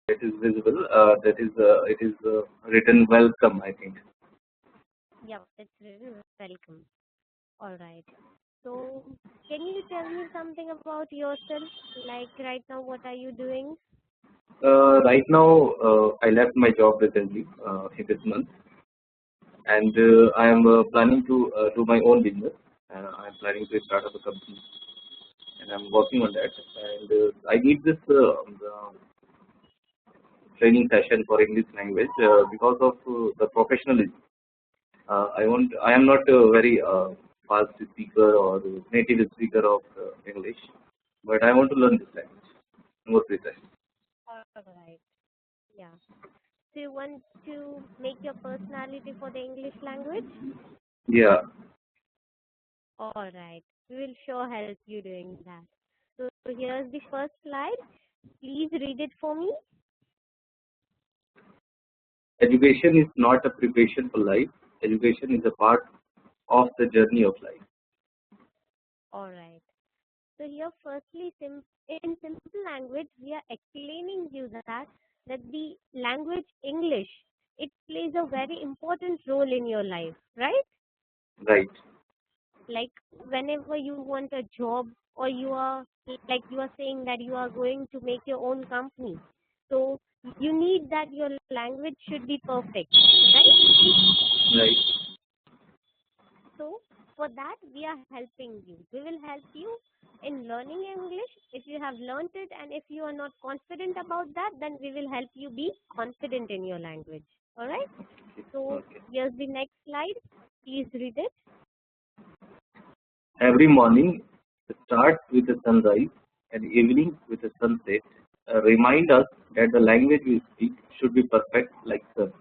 it is visible. That is it is written welcome, I think. Yep, it's written welcome. All right. So, can you tell me something about yourself? Like right now, what are you doing? Right now, I left my job recently in this month, and I am planning to do my own business. I am planning to start up a company, and I'm working on that. And I need this training session for English language because of the professionalism. I am not a very fast speaker or native speaker of English, but I want to learn this language more precisely. All right. Yeah. Do you want to make your personality for the English language? Yeah, All right. We will sure help you doing that. So here's the first slide. Please read it for me. education is not a preparation for life. Education is a part of the journey of life. All right. So here, firstly, in simple language, we are explaining you that the language English, it plays a very important role in your life, right? Right. Like whenever you want a job, or you are like you are saying that you are going to make your own company, so you need that your language should be perfect, right? Right. So for that, we are helping you. We will help you in learning English. If you have learned it and if you are not confident about that, then we will help you be confident in your language. All right. So Okay. here's the next slide. Please read it. Every morning starts with a sunrise and evening with a sunset. Remind us that the language we speak should be perfect like sun.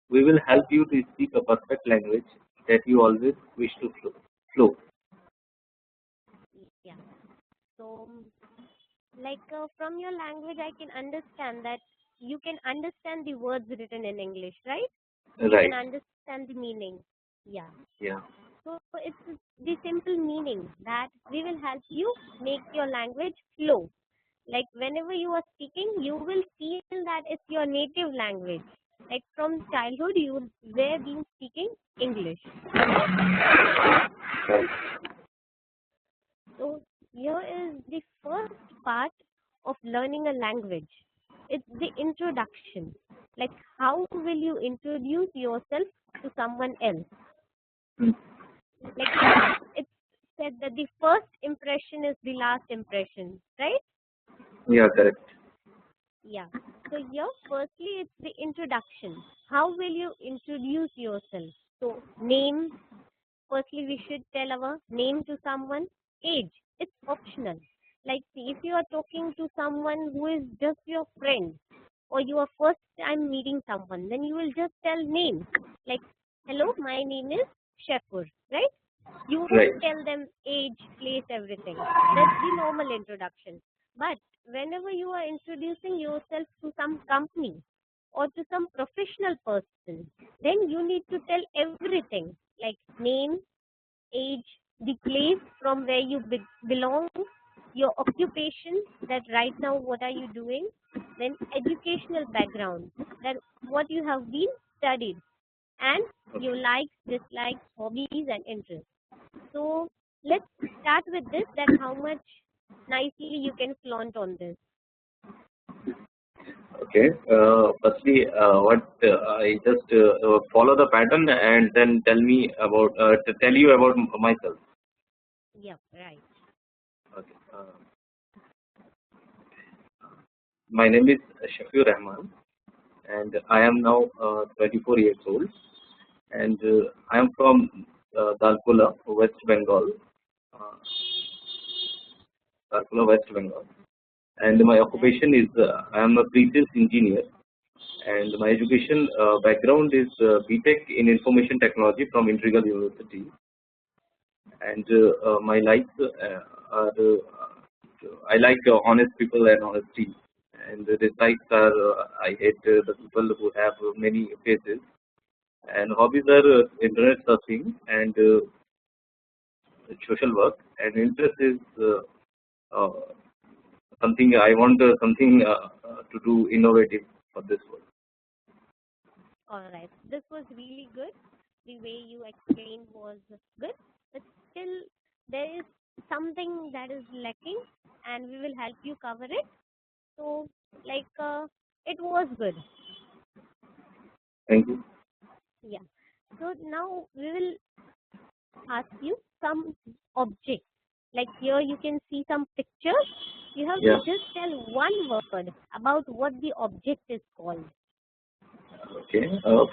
We will help you to speak a perfect language that you always wish to flow. Yeah. So from your language, I can understand that you can understand the words written in English, right? You can Right. understand the meaning. Yeah. Yeah. So it's the simple meaning that we will help you make your language flow. Like whenever you are speaking, you will feel that it's your native language. Like from childhood, you were been speaking English. All right. Right. So here is the first part of learning a language. It's the introduction. Like how will you introduce yourself to someone else? Hmm. Like it's said that the first impression is the last impression, right? Yeah. Correct. Yeah. So here, firstly, it's the introduction. How will you introduce yourself? So name. Firstly, we should tell our name to someone. Age. It's optional. Like, see, if you are talking to someone who is just your friend, or you are first time meeting someone, then you will just tell name. Like, hello, my name is Shefur, right? You Right. won't tell them age, place, everything. That's the normal introduction. But whenever you are introducing yourself to some company or to some professional person, then you need to tell everything like name, age, the place from where you belong, your occupation, that right now what are you doing, then educational background, that what you have been studied, and your likes, dislikes, hobbies, and interests. So let's start with this, that how much nicely you can flaunt on this. Okay. Firstly, what I just follow the pattern and then tell me about to tell you about myself. Yep, right. Okay. My name is Shafir Rahman, and I am now 24 years old, and I am from Dalpula, West Bengal. Uh, Dalpula, West Bengal, and my Right. occupation is I am a pre-sales engineer, and my education background is BTech in Information Technology from Integral University, and my likes are I like honest people and honesty, and the dislikes are I hate the people who have many faces, and hobbies are internet surfing and social work, and interest is uh, something I want something to do innovative for this world. All right. This was really good. The way you explained was good, but still there is something that is lacking, and we will help you cover it. So, like, it was good. Thank you. Yeah. So now we will ask you some objects. Like here you can see some pictures. You have Yeah. to just tell one word about what the object is called. Okay.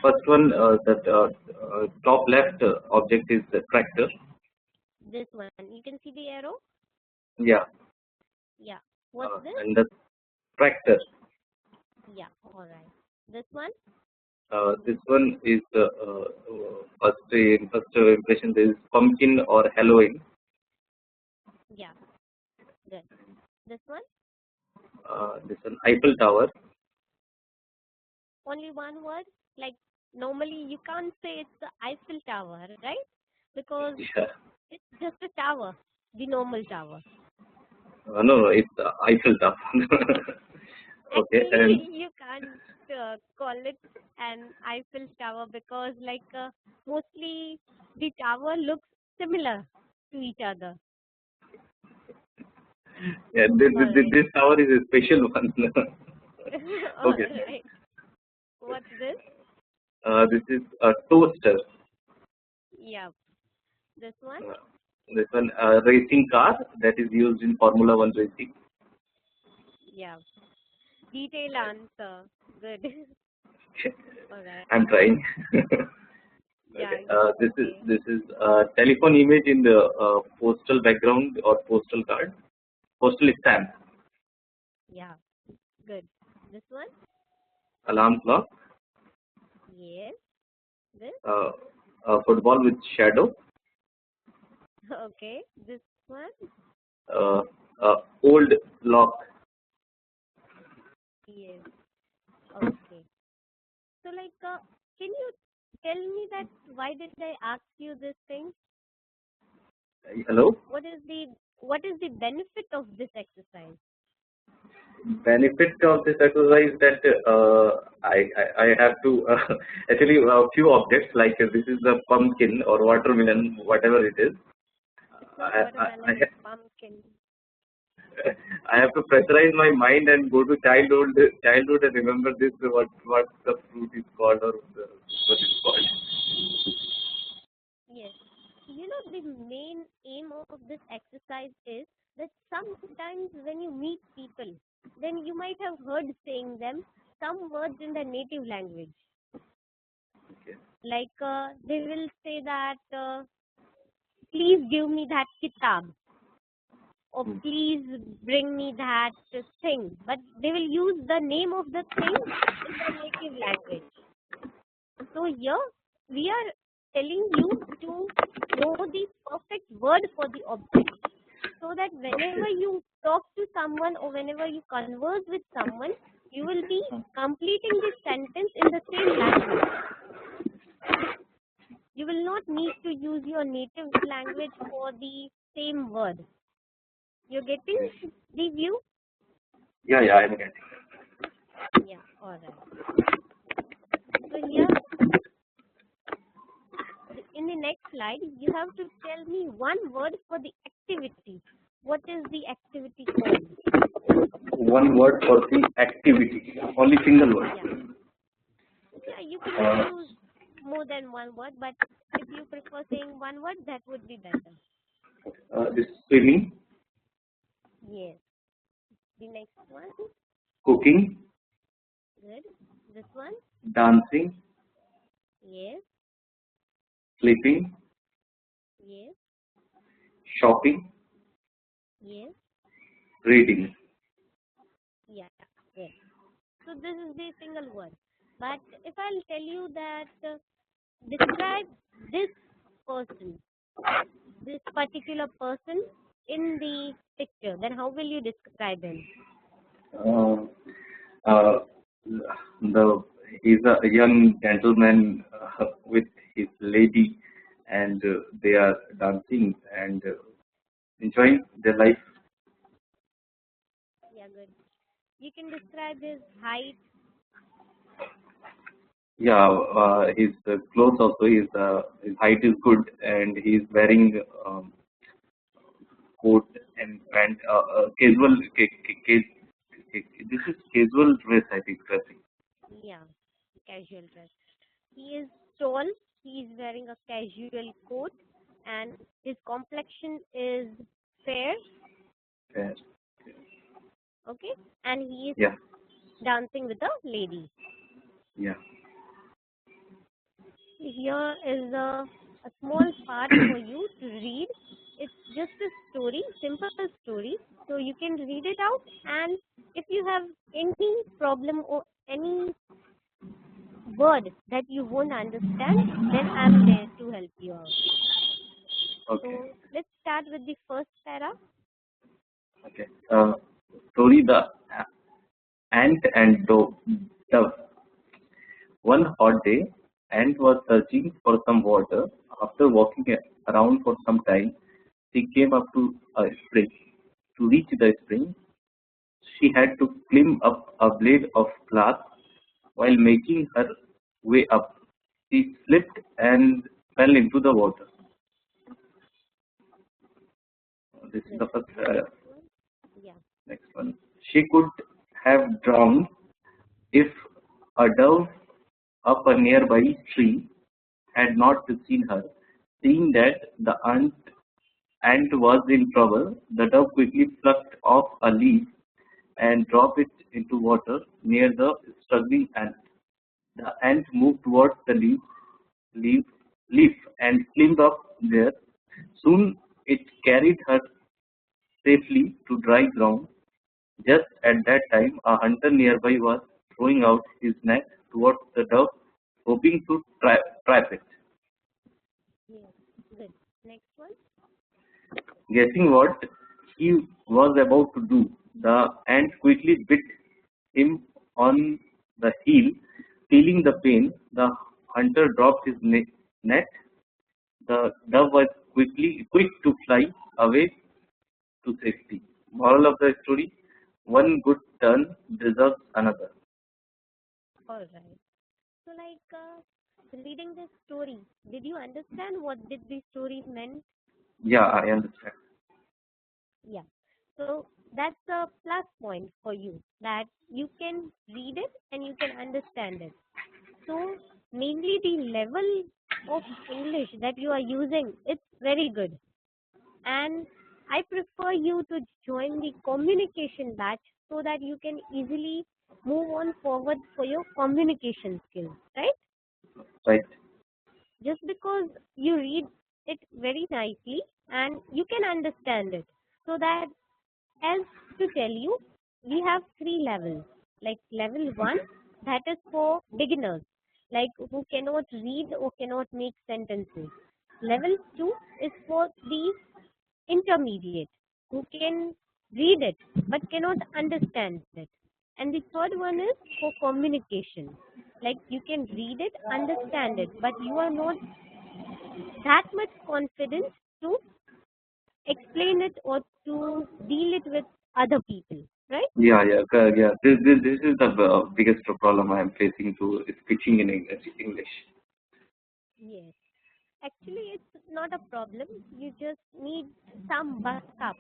First one, that top left object is the tractor. This one. You can see the arrow? Yeah. Yeah. What's this? And the tractor. Yeah. All right. This one? This one is first impression. There is pumpkin or Halloween. Yeah. Good. This one? This one Eiffel Tower. Only one word? Like normally you can't say it's the Eiffel Tower, right? Because Yeah. it's just a tower, the normal tower. No, it's Eiffel Tower. Okay. Actually, And you can't call it an Eiffel Tower because, like, mostly the tower looks similar to each other. yeah, Alright. this tower is a special one. Okay. Alright. What's this? This is a toaster. Yeah. This one? This one racing car that is used in Formula One racing. Yeah. Detailed answer. Good. Alright. I'm trying. Yeah, Okay. it's okay. This is telephone image in the postal background or postal card, postal stamp, Yeah. Good. This one? alarm clock, Yes. This? football with shadow, Okay. This one? uh, old lock. Yes. Okay. So, like, can you tell me that why did I ask you this thing? Hello. What is the benefit of this exercise? Benefit of this exercise that I have to actually a few objects like this is the pumpkin or watermelon, whatever it is. It's not I, I, watermelon, I it's pumpkin. I have to pressurize my mind and go to childhood and remember this what the fruit is called or what it's called. Yes. You know, the main aim of this exercise is that sometimes when you meet people, then you might have heard saying them some words in their native language. Okay. Like they will say that, please give me that kitab, or please bring me that thing. But they will use the name of the thing in their native language. So here we are telling you to know the perfect word for the object, so that whenever you talk to someone or whenever you converse with someone, you will be completing this sentence in the same language. You will not need to use your native language for the same word. You're getting the view? Yeah, I'm getting. Yeah, alright. So here, in the next slide, you have to tell me one word for the activity. What is the activity called? One word for the activity, only single word. Yeah, you can use more than one word, but if you prefer saying one word, that would be better. This swimming, Yes. The next one. cooking, Good. This one. dancing, Yes. sleeping, Yes. shopping, Yes. reading. Yeah. Good. So this is the single word. But if I'll tell you that describe this person, this particular person in the picture, then how will you describe him? Uh, uh, he's a young gentleman with his lady, and they are dancing and enjoying their life. Yeah, good. You can describe his height. Yeah, his clothes also, his height is good, and he's wearing coat and pant, casual, this is casual dress, I think, dressing. Yeah, casual dress. He is tall. He is wearing a casual coat, and his complexion is fair. Fair. Okay, and he is Yeah, dancing with a lady. yeah, Here is a small part for you to read. It's just a story, simple story. So you can read it out, and if you have any problem or any word that you won't understand, then I'm there to help you out. okay, So let's start with the first para. okay. Story, the ant and dove. One hot day, Ant was searching for some water. After walking around for some time, she came up to a spring. To reach the spring, she had to climb up a blade of glass. While making her way up, she slipped and fell into the water. This is Good. the first, Next one. Yeah. next one. She could have drowned if a dove up a nearby tree had not seen her. Seeing that the ant was in trouble, the dove quickly plucked off a leaf and dropped it into water near the struggling ant. The ant moved towards the leaf, leaf and climbed up there. Soon it carried her safely to dry ground. Just at that time, a hunter nearby was throwing out his net towards the dove, hoping to trap it. Yes. Good. Next one. Guessing what he was about to do, the ant quickly bit him on the heel. Feeling the pain, the hunter dropped his net. The dove was quick to fly away to safety. Moral of the story: one good turn deserves another. All right. So, reading this story, did you understand what did the story meant? Yeah, I understand. Yeah. So that's a plus point for you that you can read it and you can understand it. So mainly the level of English that you are using, it's very good. And I prefer you to join the communication batch so that you can easily move on forward for your communication skills, right? Right. Just because you read it very nicely and you can understand it. So that, as to tell you, we have three levels. Like level one, Okay. that is for beginners, like who cannot read or cannot make sentences. Level two is for the intermediate, who can read it but cannot understand it. And the third one is for communication. Like you can read it, understand it, but you are not that much confident to explain it or to deal it with other people, right? Yeah, yeah, yeah. This is the biggest problem I am facing to speaking in English. Yes. Actually, it's not a problem. You just need some backup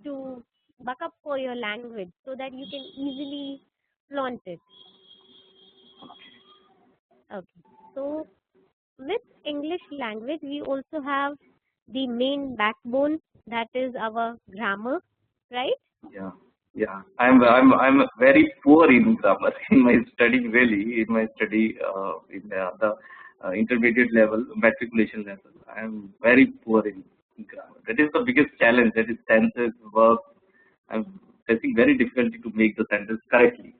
to backup for your language so that you can easily flaunt it. Okay. So, with English language, we also have the main backbone, that is our grammar, right? Yeah, yeah. I'm very poor in grammar in my study. Really, in my study in the intermediate level, matriculation level, I'm very poor in grammar. That is the biggest challenge. That is tenses, verbs. I'm facing very difficulty to make the sentence correctly.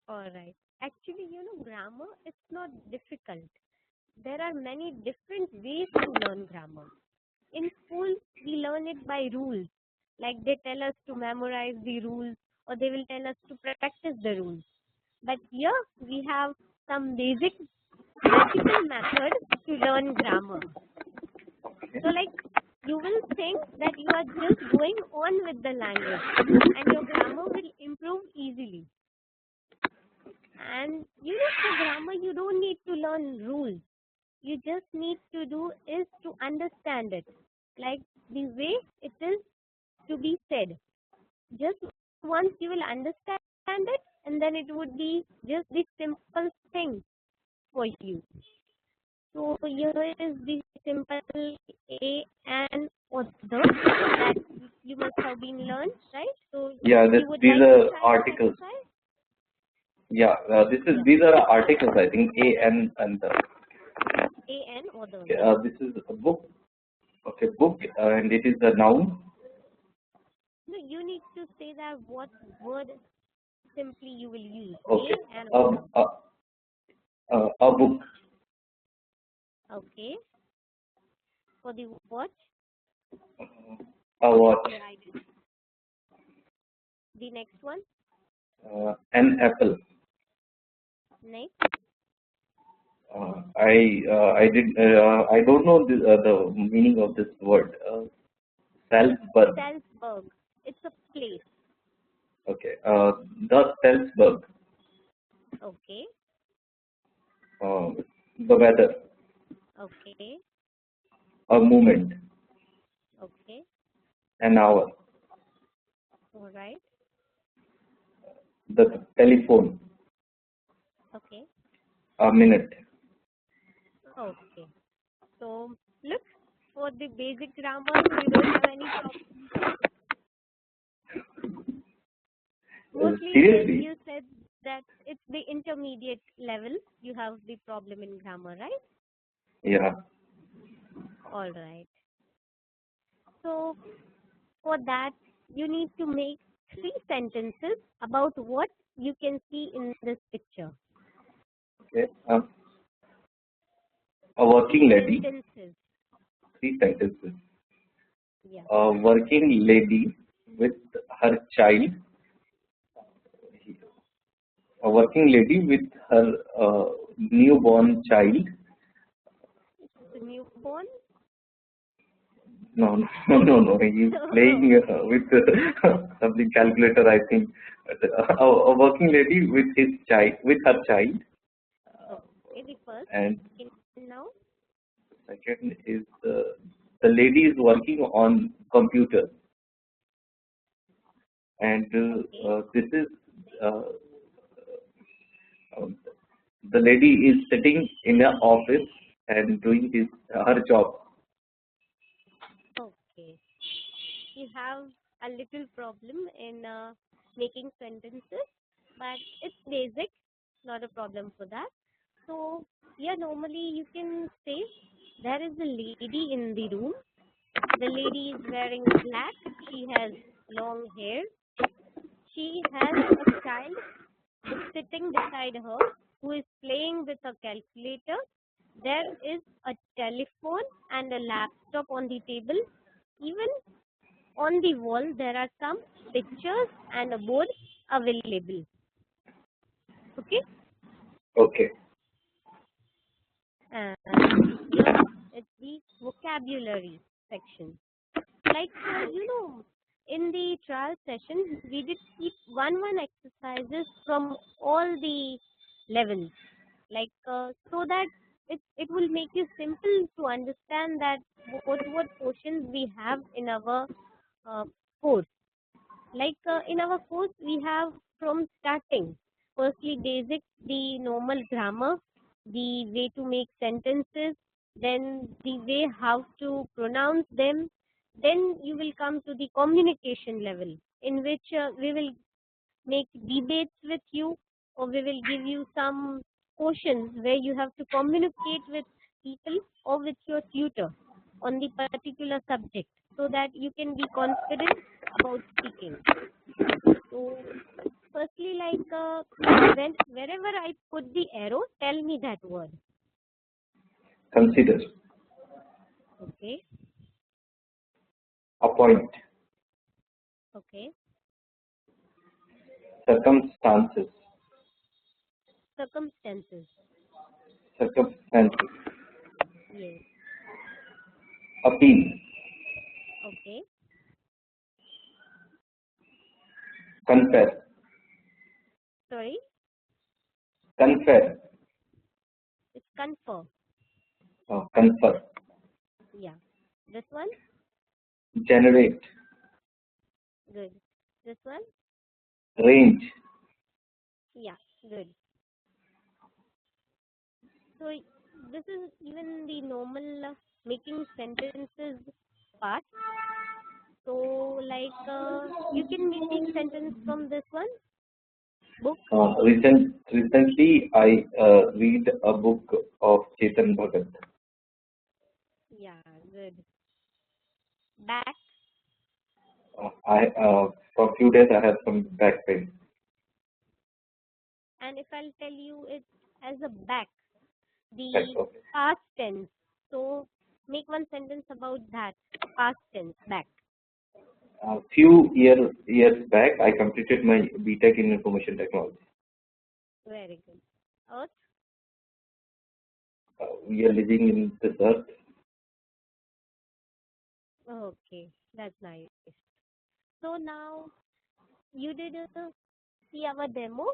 All right. Actually, grammar, it's not difficult. There are many different ways to learn grammar. In school, we learn it by rules. Like they tell us to memorize the rules or they will tell us to practice the rules. But here we have some basic magical method to learn grammar. So like you will think that you are just going on with the language and your grammar will improve easily. And for grammar, you don't need to learn rules. You just need to do is to understand it, like the way it is to be said. Just once you will understand it, and then it would be just the simple thing for you. So here is the simple a and or the that you must have been learned, right? So Yeah, you would these like are to try this articles. exercise? Yeah, these are articles. I think a and the. A and or the. Okay, this is a book. Okay, book, and it is a noun. No, you need to say that what word simply you will use. Okay, A and or the. a book. Okay. For the watch, A watch. right. The next one, An apple. next. I don't know the meaning of this word. Salzburg. Salzburg. It's a place. Okay. The Salzburg. Okay. The weather. Okay. A moment. Okay. An hour. All right. The telephone. Okay. A minute. Okay. So look, for the basic grammar, you don't have any problem. Mostly Seriously? you said that it's the intermediate level you have the problem in grammar, right? Yeah. All right. So for that, you need to make 3 sentences about what you can see in this picture. Okay. A working lady. Sentences. 3 sentences. Yeah. A working lady with her child. A working lady with her newborn child. The newborn. No, no. He's playing with something calculator, I think. A working lady with her child. Okay, the first. And Now. second is the lady is working on computer. And this is uh, um, the lady is sitting in an office and doing her job. Okay. You have a little problem in making sentences, but it's basic, not a problem for that. So, yeah, normally you can say there is a lady in the room. The lady is wearing black. She has long hair. She has a child sitting beside her who is playing with a calculator. There is a telephone and a laptop on the table. Even on the wall, there are some pictures and a board available. Okay? Okay. And here it's the vocabulary section. Like, in the trial session, we did keep one exercises from all the levels. Like, so that it will make you simple to understand that what portions we have in our course. Like in our course, we have from starting, firstly basic, the normal grammar, the way to make sentences, then the way how to pronounce them. Then you will come to the communication level, in which we will make debates with you, or we will give you some questions where you have to communicate with people or with your tutor on the particular subject, so that you can be confident about speaking. So, firstly, like wherever I put the arrow, tell me that word. Consider. Okay. Appoint. Okay. Circumstances. Circumstances. Circumstances. Yes. Appeal. Okay. Confess. Sorry. Confess. It's confer. Confer. Yeah. This one. Generate. Good. This one. Range. Yeah. Good. So this is even the normal making sentences part. So like you can make sentence from this one book. Recently, I read a book of Chetan Bhagat. Yeah. Good. Back. For a few days I have some back pain. And if I'll tell you it as a back, the Okay. past tense. So make one sentence about that past tense back. A few years back, I completed my BTech in information technology. Very good. Earth. We are living in this earth. Okay, that's nice. So now you did see our demo,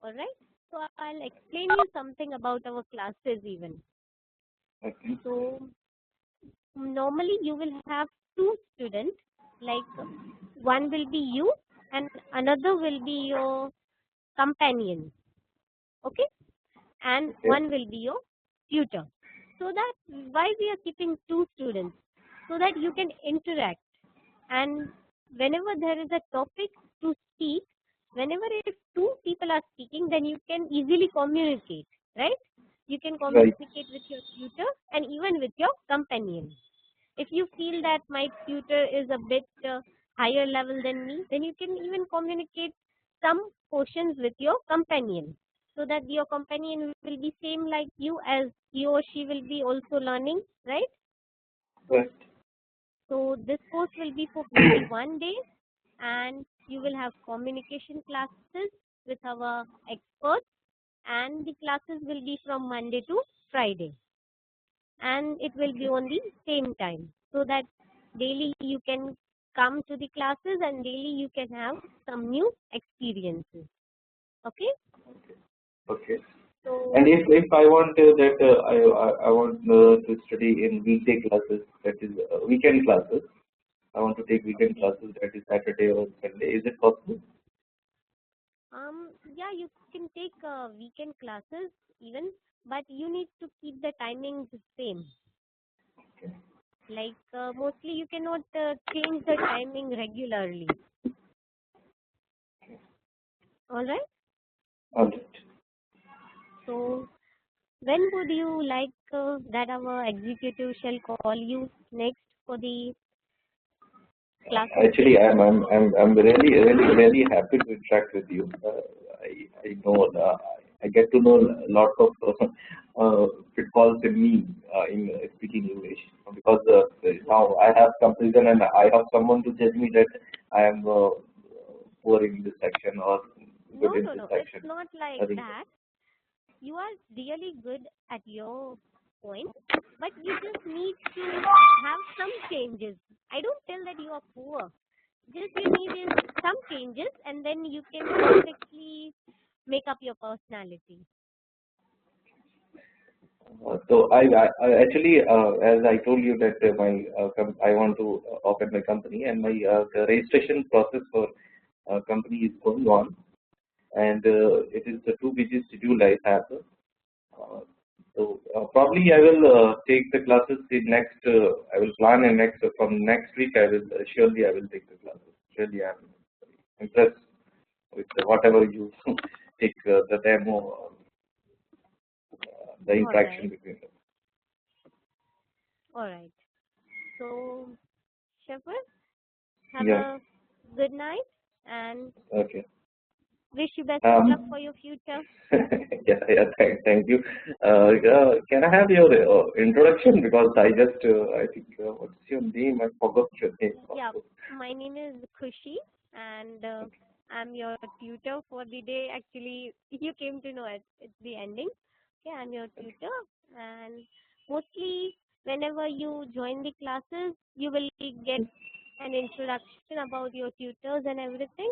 all right? So I'll explain you something about our classes even. Okay. So normally you will have two students, like one will be you and another will be your companion, okay? And Okay. one will be your tutor. So that why we are keeping two students, so that you can interact, and whenever there is a topic to speak, whenever if two people are speaking, then you can easily communicate, right? You can Right. communicate with your tutor and even with your companion. If you feel that my tutor is a bit higher level than me, then you can even communicate some portions with your companion, so that your companion will be same like you, as he or she will be also learning, right? Right. So this course will be for 21 days, and you will have communication classes with our experts, and the classes will be from Monday to Friday, and it will be on the same time, so that daily you can come to the classes and daily you can have some new experiences. Okay. Okay. So And if I want that I want to study in weekday classes, that is weekend classes. I want to take weekend okay. classes, that is Saturday or Sunday. Is it possible? Yeah, you can take weekend classes even, but you need to keep the timings same. Okay. Like mostly you cannot change the timing regularly. All right. All right. So when would you like that our executive shall call you next for the classes Actually, with? I'm really happy to interact with you. I know I get to know lots of pitfalls in me in speaking English, because now I have comparison and I have someone to judge me that I am poor in this section or good No, in no, this no. It's section. not I like think. that. You are really good at your point, but you just need to have some changes. I don't tell that you are poor. Just you need is some changes, and then you can perfectly make up your personality. I actually, as I told you that I want to open my company, and my the registration process for company is going on, and it is the too busy schedule I have. Probably I will take the classes in next. I will plan and next from next week. I will surely I will take the classes. Surely I am impressed with whatever you take the demo, the All interaction right, between them. all right. So, Shafar, have Yeah. a good night and Okay. wish you best of luck Um, for your future. yeah, thank you. Can I have your introduction? Because I think, what's your name? I forgot your name. Yeah, my name is Khushi, and I'm your tutor for the day. Actually, you came to know it's the ending. Okay, I'm your tutor, and mostly whenever you join the classes, you will get an introduction about your tutors and everything,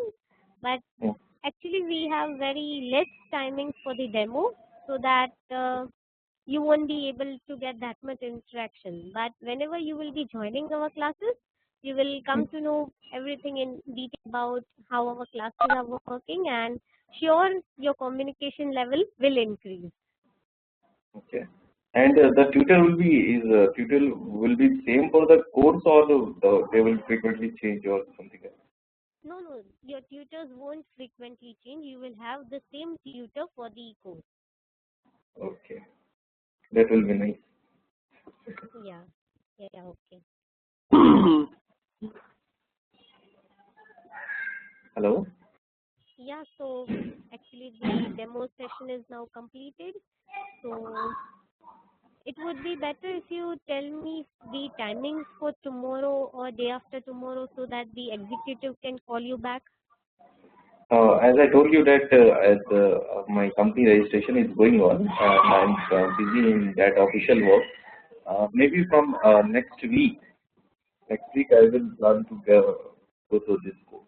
but Hmm. actually we have very less timings for the demo, so that you won't be able to get that much interaction. But whenever you will be joining our classes, you will come to know everything in detail about how our classes are working, and sure your communication level will increase. Okay. And the tutor will be same for the course, or they will frequently change or something else? No, no, your tutors won't frequently change. You will have the same tutor for the course. Okay, that will be nice. Yeah, yeah, yeah, okay. Hello. Yeah, so actually the demo session is now completed. So it would be better if you tell me the timings for tomorrow or day after tomorrow, so that the executive can call you back. As I told you that as my company registration is going on, I'm busy in that official work. Maybe from next week I will plan to go through this course.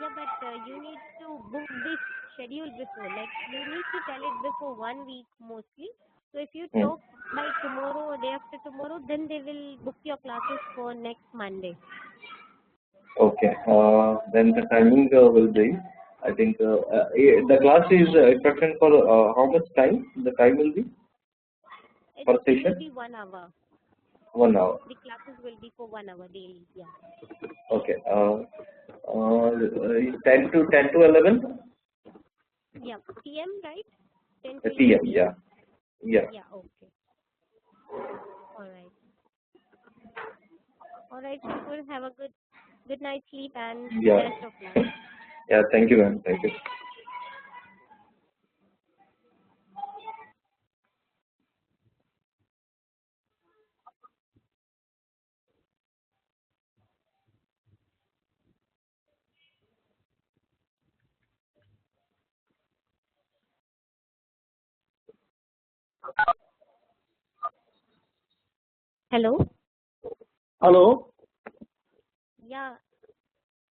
Yeah, but you need to book this schedule before. Like you need to tell it before 1 week mostly. So if you Hmm. talk by tomorrow or day after tomorrow, then they will book your classes for next Monday. Okay. Then the timing will be, I think, the class is expected for how much time? The time will be It per will session? be 1 hour. 1 hour. The classes will be for 1 hour daily. Yeah. Okay. 10 to 11 Yeah. PM, right? 10 to 11 p.m. PM? Yeah. Yeah. Yeah, okay. All right. All right, Shukul. Have a good night sleep and Yeah. best of luck. Yeah. Thank you, ma'am. Thank you. Hello? Hello. Yeah.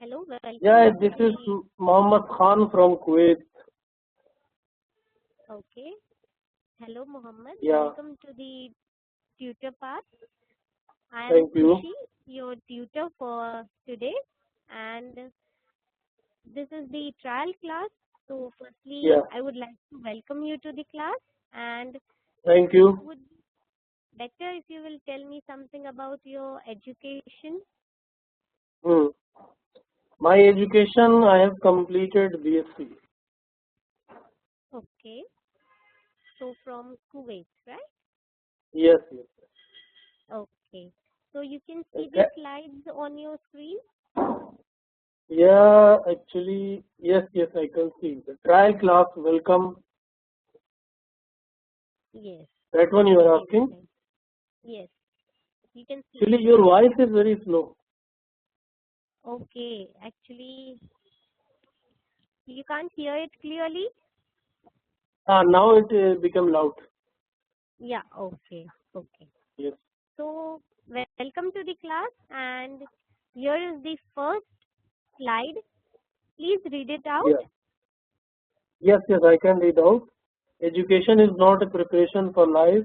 Hello. Welcome Yeah, to this is the. Mohammed Khan from Kuwait. Okay. Hello, Muhammad. Yeah, Welcome to the tutor path. I am thank you. Kushi, your tutor for today, and this is the trial class. So, firstly, Yeah, I would like to welcome you to the class, and thank it you. would be better if you will tell me something about your education. Hmm. My education, I have completed BSc. Okay. So, from Kuwait, right? Yes, yes. Okay. So, you can see the Okay. slides on your screen. Yeah, actually, yes, yes, I can see. The trial class, welcome. Yes. That one you are Yes. asking? Yes. Yes. You can see Actually, it, your right? voice is very slow. Okay. Actually, you can't hear it clearly. Now it become loud. Yeah. Okay. Okay. Yes. So, welcome to the class, and here is the first slide. Please read it out. Yeah. Yes, yes, I can read out. Education is not a preparation for life.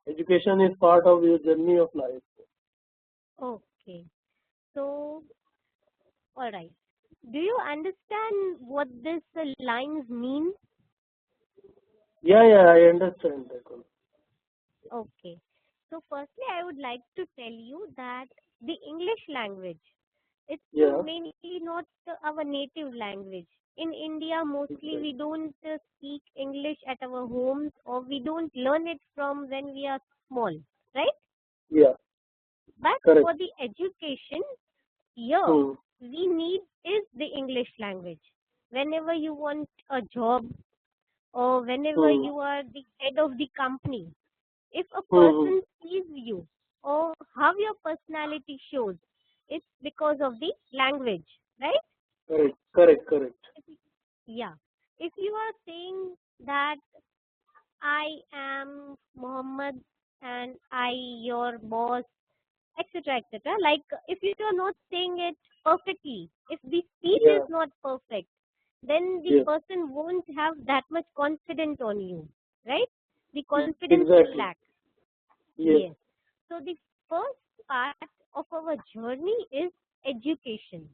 Education is part of your journey of life. Okay. So, all right. Do you understand what this lines mean? Yeah, yeah, I understand that one. Okay. So, firstly, I would like to tell you that the English language, it's Yeah. mainly not our native language. In India, mostly we don't speak English at our homes, or we don't learn it from when we are small, right? Yeah, But correct. for the education, here Hmm. we need is the English language. Whenever you want a job, or whenever Hmm. you are the head of the company, if a Hmm. person sees you or how your personality shows, it's because of the language, right? Correct, correct, correct. Yeah. If you are saying that I am Muhammad and I your boss, etc., etc. Like if you are not saying it perfectly, if the speech Yeah. is not perfect, then the Yes. person won't have that much confidence on you, right? The confidence will Exactly. lack. Yes. Yes. So the first part of our journey is education.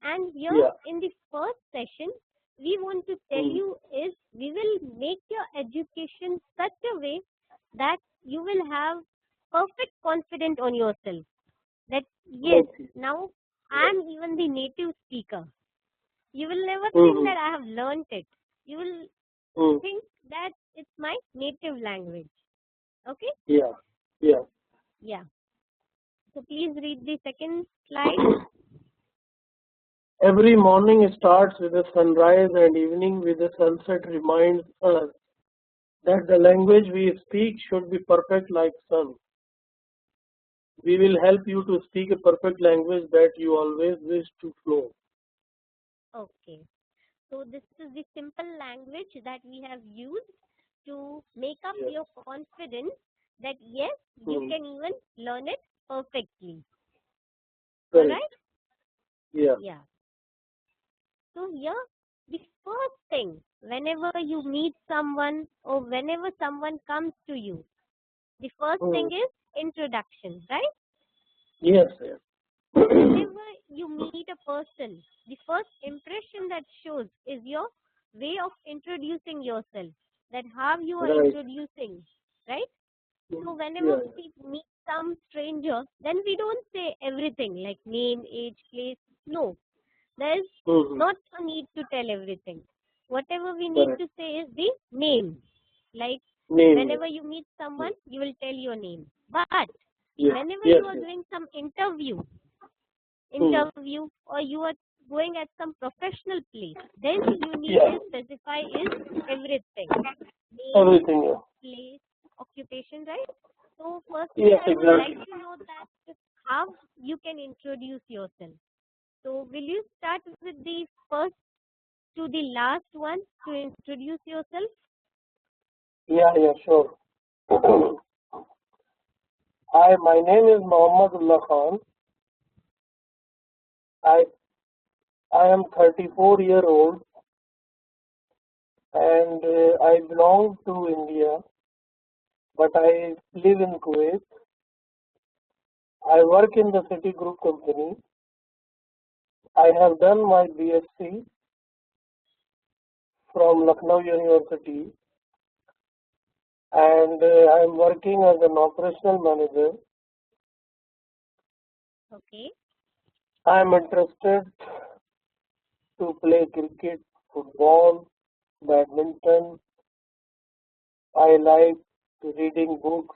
And here Yeah. in the first session, we want to tell you is we will make your education such a way that you will have perfect confidence on yourself. That yes, Okay. now I am even the native speaker. You will never think Mm-hmm. that I have learnt it. You will Mm. think that it's my native language. Okay? Yeah. Yeah. Yeah. So please read the second slide. Every morning starts with a sunrise and evening with a sunset reminds us that the language we speak should be perfect like sun. We will help you to speak a perfect language that you always wish to flow. Okay. So this is the simple language that we have used to make up Yes. your confidence that yes, you Mm. can even learn it perfectly. Correct. Alright? Yeah. Yeah. So here, the first thing, whenever you meet someone or whenever someone comes to you, the first thing Mm. is introduction, right? Yes. Yes. Whenever you meet a person, the first impression that shows is your way of introducing yourself, that how you are Right. introducing, right? So whenever Yeah. we meet some stranger, then we don't say everything like name, age, place. No, there is Mm-hmm. not a need to tell everything. Whatever we need Correct. to say is the name. Like Name. whenever you meet someone, you will tell your name. But Yes. whenever Yes. you are Yes. doing some interview Mm. or you are going at some professional place, then you need Yeah. to specify is everything. Name, Everything. Yeah. place, occupation, right? So firstly, Yes. I would like Exactly. to know that how you can introduce yourself. So will you start with the first to the last one to introduce yourself? Yeah. Yeah. Sure. Hi. My name is Mohammadullah Khan. I I am 34 old and I belong to India, but I live in Kuwait. I work in the City Group company. I have done my BSc from Lucknow University and I am working as an operational manager. Okay. I am interested to play cricket, football, badminton. I like reading books.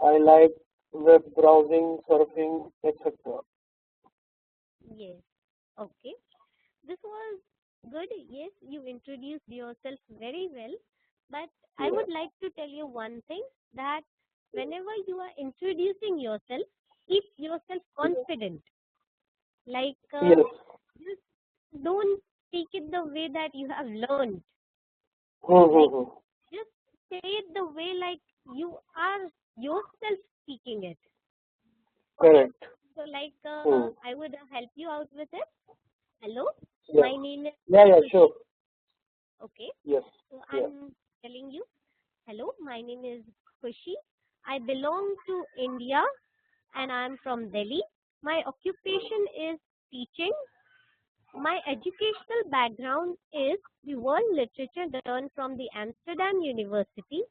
I like web browsing, surfing, etc. Yes. Okay. This was good. Yes, you introduced yourself very well. But I Yeah. would like to tell you one thing that whenever you are introducing yourself, keep yourself confident. Like, Yes. just don't speak it the way that you have learned. Like, Mm-hmm. just say it the way like you are yourself speaking it. Okay? Correct. So, like, Mm. I would help you out with it. Hello, Yeah. my name is Yeah. Yeah. Khushi. Sure. Okay, Yes. so Yeah. I'm telling you, hello, my name is Khushi. I belong to India and I'm from Delhi. My occupation is teaching. My educational background is the world literature learned from the Amsterdam University.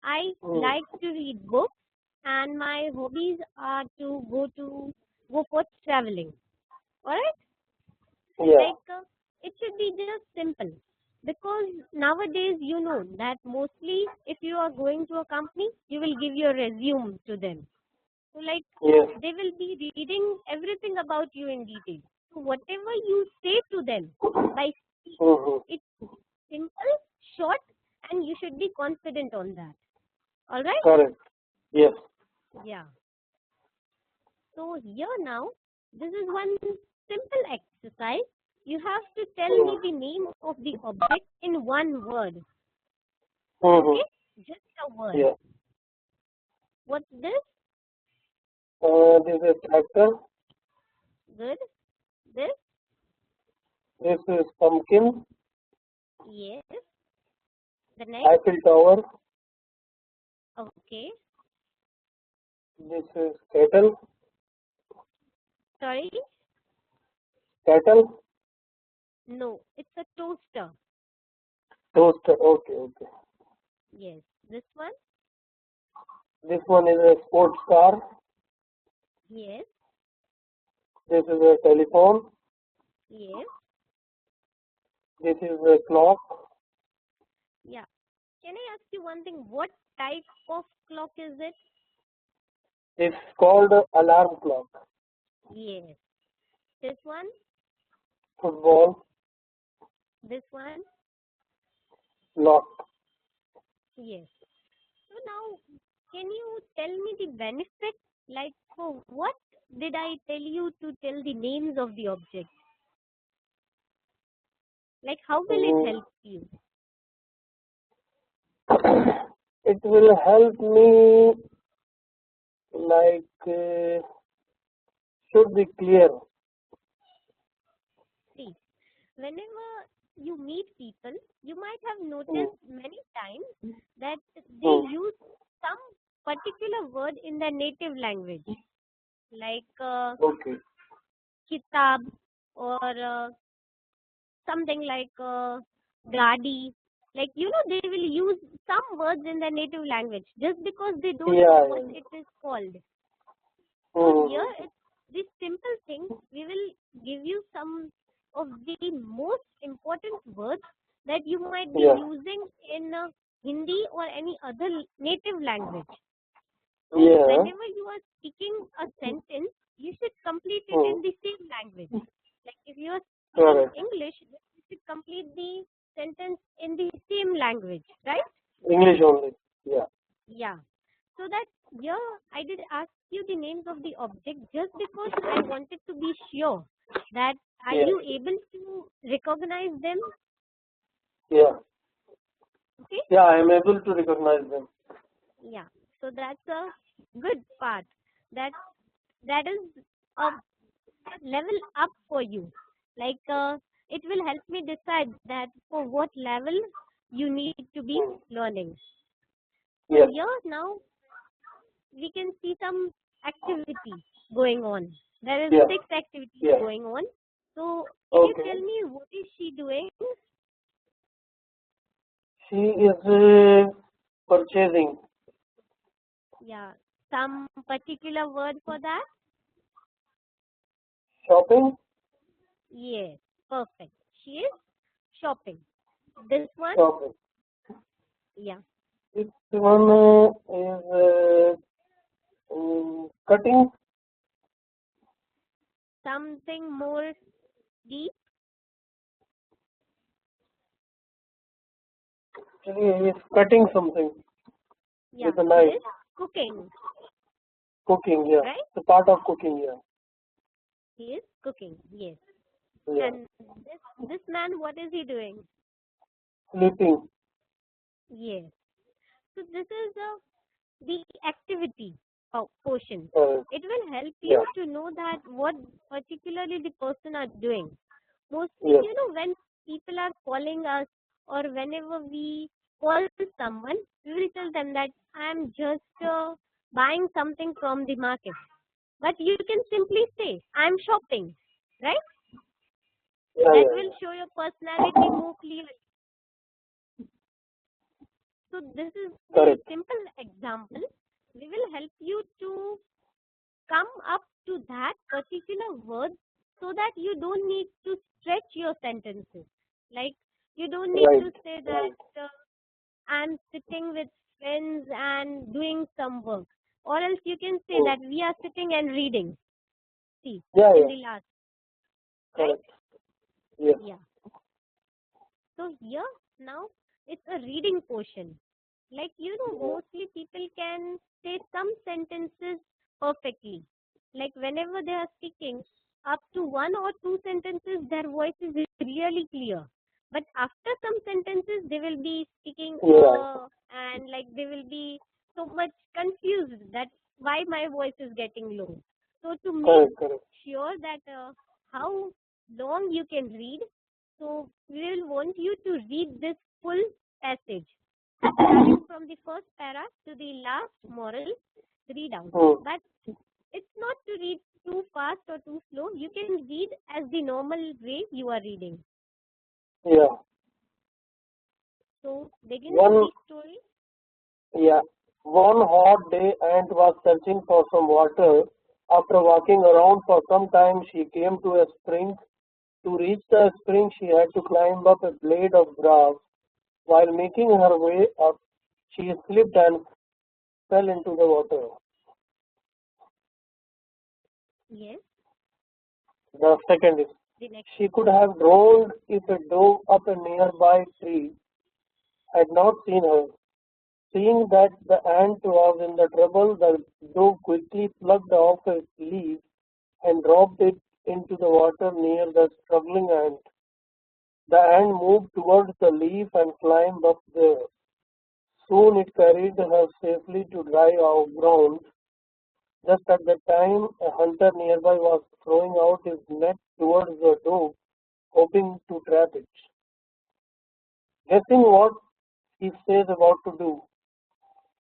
I Mm. like to read books and my hobbies are to go for traveling. Alright? Yeah. Like it should be just simple. Because nowadays you know that mostly if you are going to a company, you will give your resume to them. So like Yes. they will be reading everything about you in detail. So whatever you say to them by speech, Mm-hmm. it's simple, short, and you should be confident on that. All right? Correct. Yes. Yeah. So here now, this is one simple exercise. You have to tell me Mm. the name of the object in one word. Mm-hmm. Okay? Just a word. Yeah. What's this? This is tractor. Good. This? This is pumpkin. Yes. The next? Eiffel Tower. Okay. This is kettle. Sorry? Kettle. No, it's a toaster. Toaster. Okay, okay. Yes. This one? This one is a sports car. Yes. This is a telephone. Yes. This is a clock. Yeah. Can I ask you one thing? What type of clock is it? It's called alarm clock. Yes. This one? Football. This one? Lock. Yes. So now, can you tell me the benefit? Like, for what did I tell you to tell the names of the object? Like, how will it help you? It will help me, like, should be clear. See, whenever you meet people, you might have noticed many times that they use some particular word in their native language, like Okay. kitab or something like gadi. Like, they will use some words in their native language just because they don't know what it is called. So here, it's this simple thing. We will give you some of the most important words that you might be using in Hindi or any other native language. So whenever you are speaking a sentence, you should complete it in the same language. Like if you are speaking English, then you should complete the sentence in the same language, right? English only. Yeah. Yeah. So that here I did ask you the names of the object just because I wanted to be sure that are you able to recognize them? Yeah. Okay? Yeah, I am able to recognize them. Yeah. So that's a good part. That is a level up for you. Like it will help me decide that for what level you need to be learning. So here now we can see some activity going on. There is 6 activities going on. So can you tell me what is she doing? She is purchasing. Yeah. Some particular word for that? Shopping. Yes. Perfect. She is shopping. This one? Shopping. Yeah. This one is cutting. Something more deep? She is cutting something with a She knife. is cooking. Cooking, yeah. Right? It's a part of cooking, yeah. He is cooking, yes. Yeah. And this man, what is he doing? Sleeping. Yes. So this is the activity portion. It will help you to know that what particularly the person are doing. Mostly, when people are calling us or whenever we call someone, we will tell them that I am just buying something from the market. But you can simply say, I am shopping, right? That will show your personality more clearly. So this is a simple example. We will help you to come up to that particular word so that you don't need to stretch your sentences. Like you don't need to say that I'm sitting with friends and doing some work. Or else you can say that we are sitting and reading. See, in the last. Right? Yeah. So here now it's a reading portion. Like mostly people can say some sentences perfectly. Like whenever they are speaking, up to 1 or 2 sentences, their voice is really clear. But after some sentences, they will be speaking and like they will be so much confused that why my my voice is getting low. So to make Correct, correct. sure that how long you can read, so we will want you to read this full passage, starting from the first para to the last moral, read out. Hmm. But it's not to read too fast or too slow. You can read as the normal way you are reading. Yeah. So begin One, the story. yeah. One hot day, Ant was searching for some water. After walking around for some time, she came to a spring. To reach the spring, she had to climb up a blade of grass. While making her way up, she slipped and fell into the water. Yes. The second is, The next. she could have drowned if a dove up a nearby tree had not seen her. Seeing that the ant was in the trouble, the dove quickly plucked off a leaf and dropped it into the water near the struggling ant. The ant moved towards the leaf and climbed up there. Soon it carried her safely to dry ground. Just at the time, a hunter nearby was throwing out his net towards the dove, hoping to trap it. Guessing what he says about to do,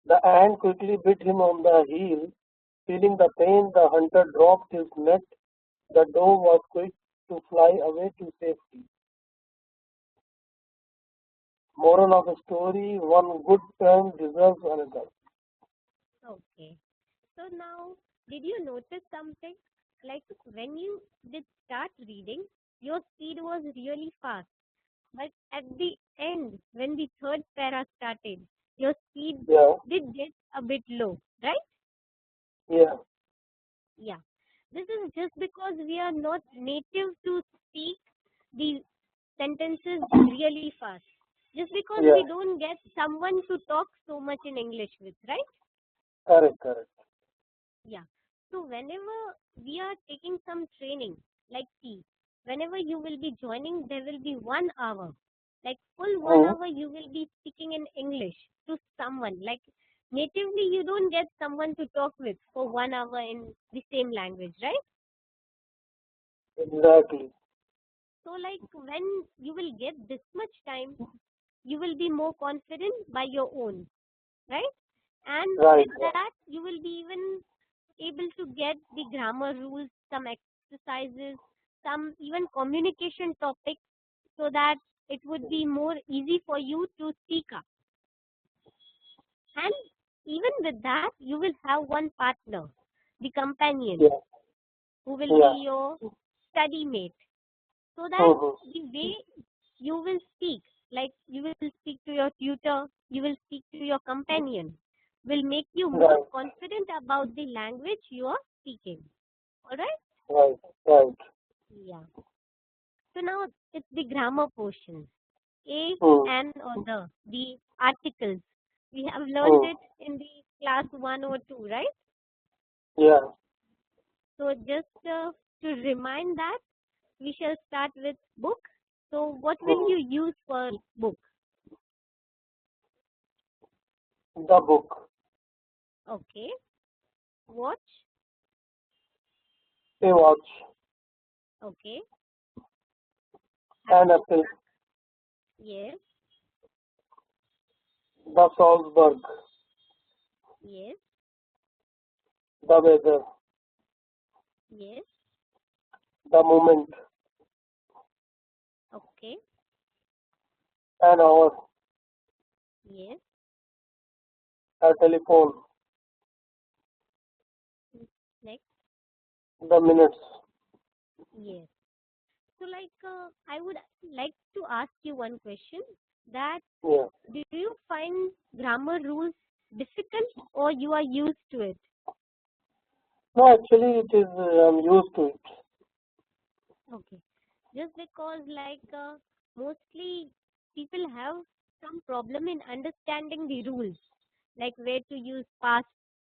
the ant quickly bit him on the heel. Feeling the pain, the hunter dropped his net. The dove was quick to fly away to safety. Moral of the story: one good turn deserves another. Okay. So now, did you notice something? Like when you did start reading, your speed was really fast. But at the end, when the third para started, your speed Yeah, did get a bit low, right? yeah, Yeah. This is just because we are not native to speak the sentences really fast. Just because yeah, we don't get someone to talk so much in English with, right? correct, correct. Yeah. So whenever we are taking some training, like see, whenever you will be joining, there will be 1 hour, like full one Hmm. hour you will be speaking in English to someone. Like natively, you don't get someone to talk with for 1 hour in the same language, right? Exactly. So like when you will get this much time, you will be more confident by your own, right? And Right, with right. that, you will be even able to get the grammar rules, some exercises, some even communication topics, so that it would be more easy for you to speak up. And even with that, you will have one partner, the companion, Yeah, who will yeah. be your study mate, so that Hmm. the way you will speak, like you will speak to your tutor, you will speak to your companion, will make you more Right, confident about the language you are speaking. All right? right, right. Yeah. So now it's the grammar portion. A, Hmm. an, or the articles. We have learned Hmm. it in the class 1 or 2, right? Yeah. So just to remind that, we shall start with book. So what will Hmm. you use for book? The book. Okay. Watch. A watch. Okay. An Apple. apple. Yes. The Salzburg. Yes. The weather. Yes. The moment. Okay. An hour. Yes. A telephone. Next. The minutes. Yes. So like I would like to ask you one question, that Yeah. do you find grammar rules difficult or you are used to it? No, actually, it is. I'm used to it. Okay. Just because like mostly people have some problem in understanding the rules, like where to use past,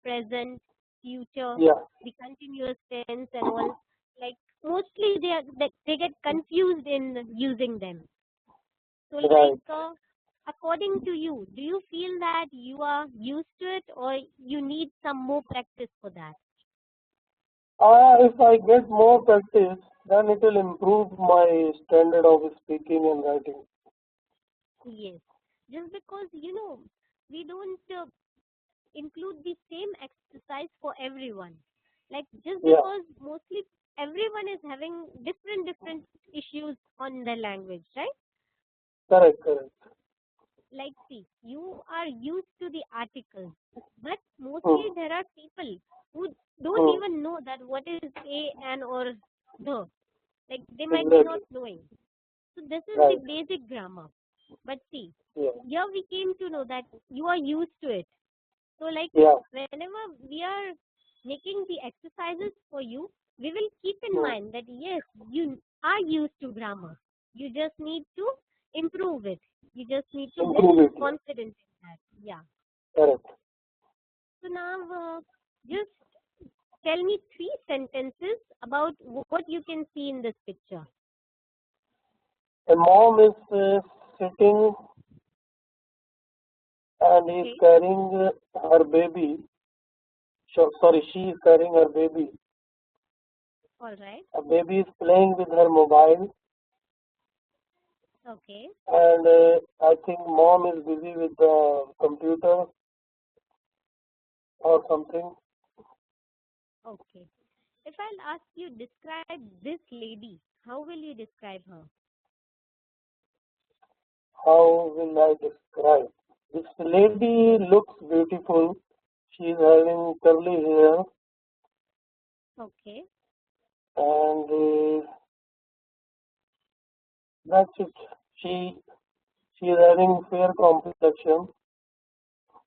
present, future, Yeah. the continuous tense and all. Like mostly they get confused in using them. So like Right. according to you, do you feel that you are used to it or you need some more practice for that? If I get more practice, then it will improve my standard of speaking and writing. Yes. Just because, we don't include the same exercise for everyone. Like, just Yeah, because mostly everyone is having different issues on their language, right? correct, correct. Like, see, you are used to the articles, but mostly Hmm. there are people who don't Hmm. even know that what is a, an, or the. Like, they might be not Exactly. knowing. So this is the Right. basic grammar. But see, Yeah. here we came to know that you are used to it. So, like, Yeah. whenever we are making the exercises for you, we will keep in Hmm. mind that yes, you are used to grammar. You just need to improve it. You just need to build Improve it. Yeah. confidence in that. Yeah. Correct. So now, just tell me three sentences about what you can see in this picture. A mom is sitting and is Okay. carrying her baby. Sorry, she is carrying her baby. All right. A baby is playing with her mobile, Okay. and I think mom is busy with the computer or something. Okay. If I'll ask you describe this lady, how will you describe her? How will I describe? This lady looks beautiful. She is having curly hair, Okay. and that's it. She she is having fair complexion.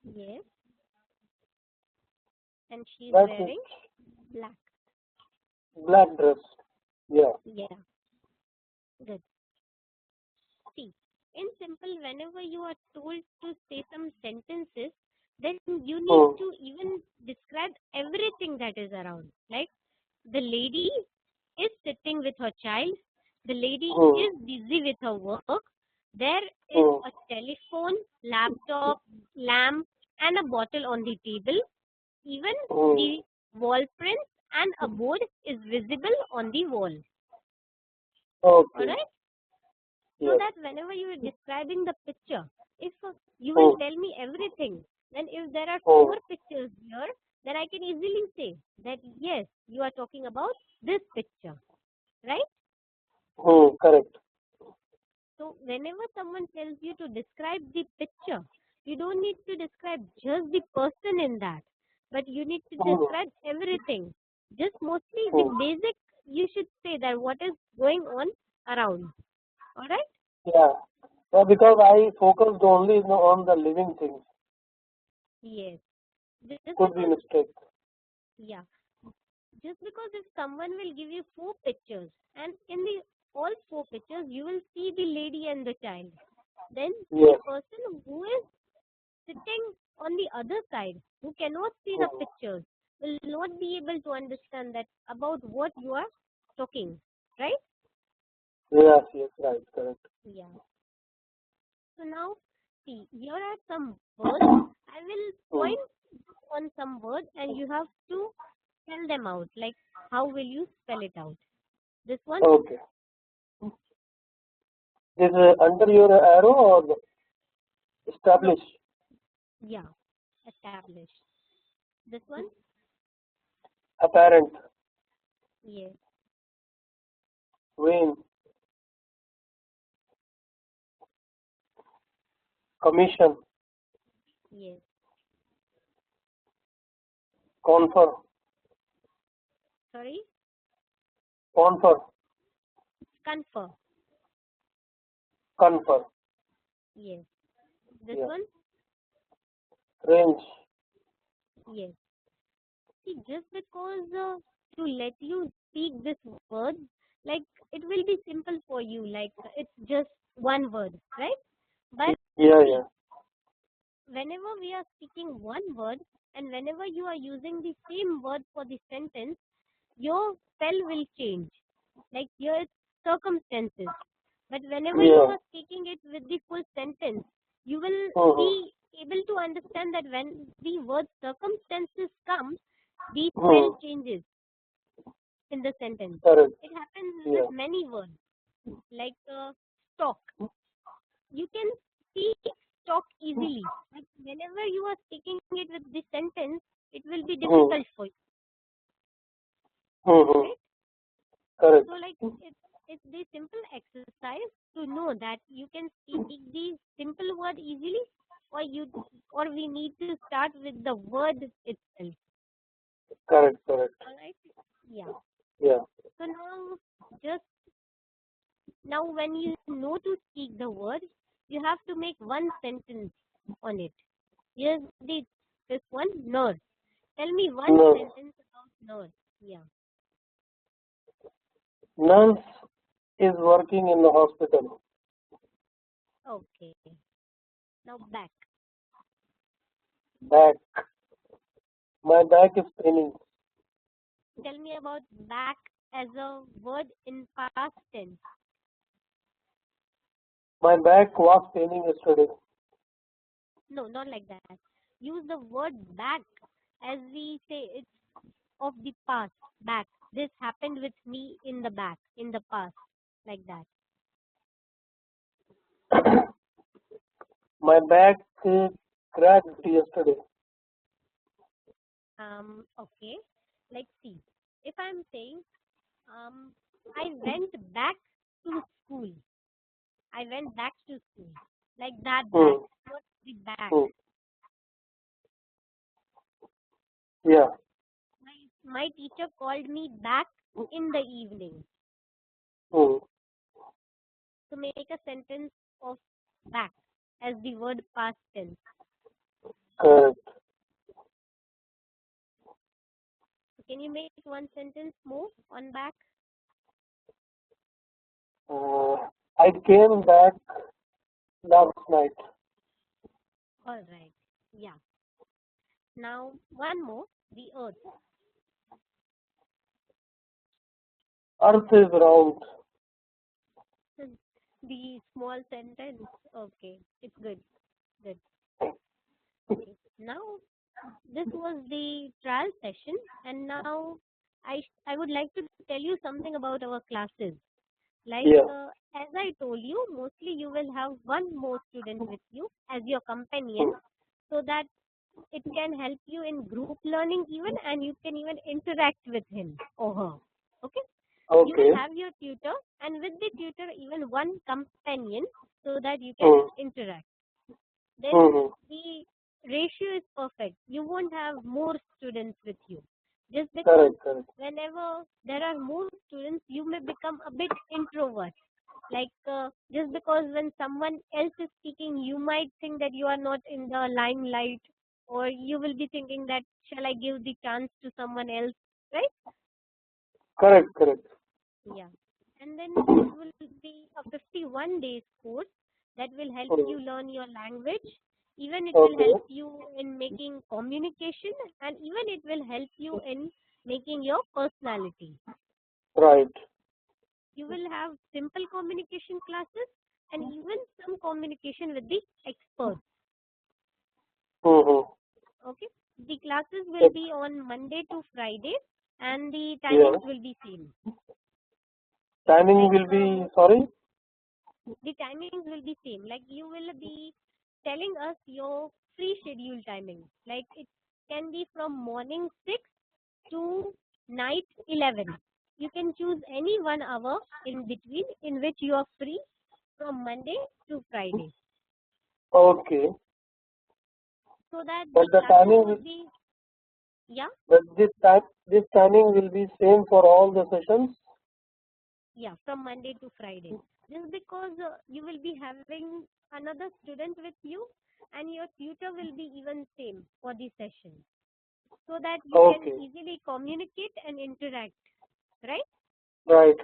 Yes. And she's That's it. wearing black. Black dress. Yeah. Yeah. Good. See, in simple, whenever you are told to say some sentences, then you need Hmm. to even describe everything that is around. Like, the lady is sitting with her child. The lady Hmm. is busy with her work. There is Hmm. a telephone, laptop, lamp, and a bottle on the table. Even Hmm. the wall prints and a board is visible on the wall. Okay. Alright? So Yes. that whenever you are describing the picture, if you will Hmm. tell me everything, then if there are Hmm. four pictures here, then I can easily say that yes, you are talking about this picture. Right? Hmm. Correct. So whenever someone tells you to describe the picture, you don't need to describe just the person in that, but you need to Hmm. describe everything. Just mostly the Hmm. basic, you should say that what is going on around. Alright? Yeah. Yeah, because I focused only on the living things. Yes. Just Could be because, mistake. yeah, just because if someone will give you four pictures and in the all four pictures you will see the lady and the child, then the Yes. person who is sitting on the other side, who cannot see the Hmm. pictures, will not be able to understand that about what you are talking, right? Yes. Yes. Right. Correct. Yeah. So now, see, here are some words. I will Hmm. point on some words, and you have to spell them out. Like, how will you spell it out? This one, Okay. Is under your arrow or no, establish? yeah, established. This one, Apparent. yes, Vain. Commission. yes. Confer. Sorry, Confer. confer. Confer. Yes. This Yeah. one, Range. yes. See, just because to let you speak this word, like it will be simple for you, like it's just one word, right? But Yeah. see, Yeah. whenever we are speaking one word and whenever you are using the same word for the sentence, your spell will change. Like here it's circumstances. But whenever you Yeah. are speaking it with the full sentence, you be able to understand that when the word circumstances comes, the spell changes in the sentence. Correct. It happens Yeah. with many words, like stock. You can see stock easily, but whenever you are speaking it with the sentence, it will be difficult for you, right? Correct. So, like, it's the simple exercise to know that you can speak the simple word easily, or we need to start with the word itself. Correct. Correct. All right? Yeah. Yeah. So now when you know to speak the word, you have to make one sentence on it. Here's this one, nurse. Tell me one Nurse. sentence about nurse. Yeah. Nurse is working in the hospital. Okay. Now back. Back. My back is paining. Tell me about back as a word in past tense. My back was paining yesterday. No, not like that. Use the word back as we say it's of the past. Back. This happened with me in the back, in the past. Like that. My back cracked yesterday. Okay. Let's see. If I'm saying I went back to school. I went back to school. Like that back. Not the back. Yeah. My teacher called me back in the evening. Hmm. To make a sentence of back as the word past tense. Correct. So can you make one sentence more on back? I came back last night. All right. Yeah. Now one more. The earth. Earth is round. The small sentence. Okay. It's good. Good. Okay. Now this was the trial session, and now I would like to tell you something about our classes. Like Yeah. as I told you, mostly you will have one more student with you as your companion, so that it can help you in group learning even, and you can even interact with him or her. Okay. You Okay. will have your tutor, and with the tutor even one companion, so that you can interact. Then the ratio is perfect. You won't have more students with you. Just because Correct. whenever there are more students, you may become a bit introvert. Like just because when someone else is speaking, you might think that you are not in the limelight, or you will be thinking that shall I give the chance to someone else, right? Correct. Yeah. And then this will be a 51 days course that will help you learn your language. Even it will help you in making communication, and even it will help you in making your personality. Right. You will have simple communication classes and even some communication with the experts. Okay. The classes will be on Monday to Friday, and the timings will be same. Timing will be, sorry? The timings will be same. Like you will be telling us your free schedule timing. Like it can be from morning 6 to night 11. You can choose any 1 hour in between in which you are free from Monday to Friday. Okay. So that But the the timing will will be, yeah, but this timing will be same for all the sessions? yeah, from Monday to Friday. Just because you will be having another student with you, and your tutor will be even same for the session, so that you can easily communicate and interact, right? Right.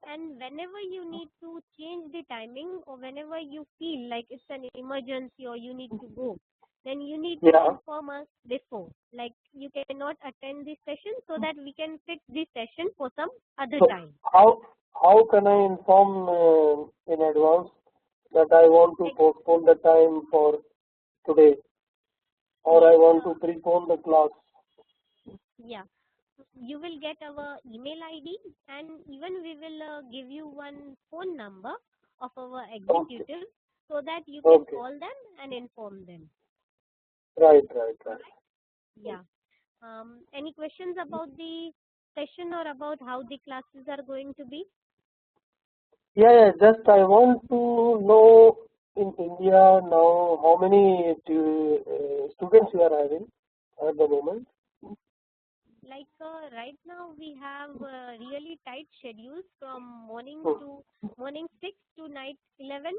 And whenever you need to change the timing, or whenever you feel like it's an emergency or you need to go, then you need to inform us before. Like you cannot attend this session, so that we can fix this session for some other So time. how can I inform in advance that I want to postpone the time for today, or I want to prepone the class. Yeah, you will get our email ID, and even we will give you one phone number of our Okay, executive so that you can okay, call them and inform them. right. Yeah. Any questions about the session or about how the classes are going to be? Yeah. Just I want to know in India now how many students you are having at the moment. Like right now we have really tight schedules from Hmm. morning 6 to night 11.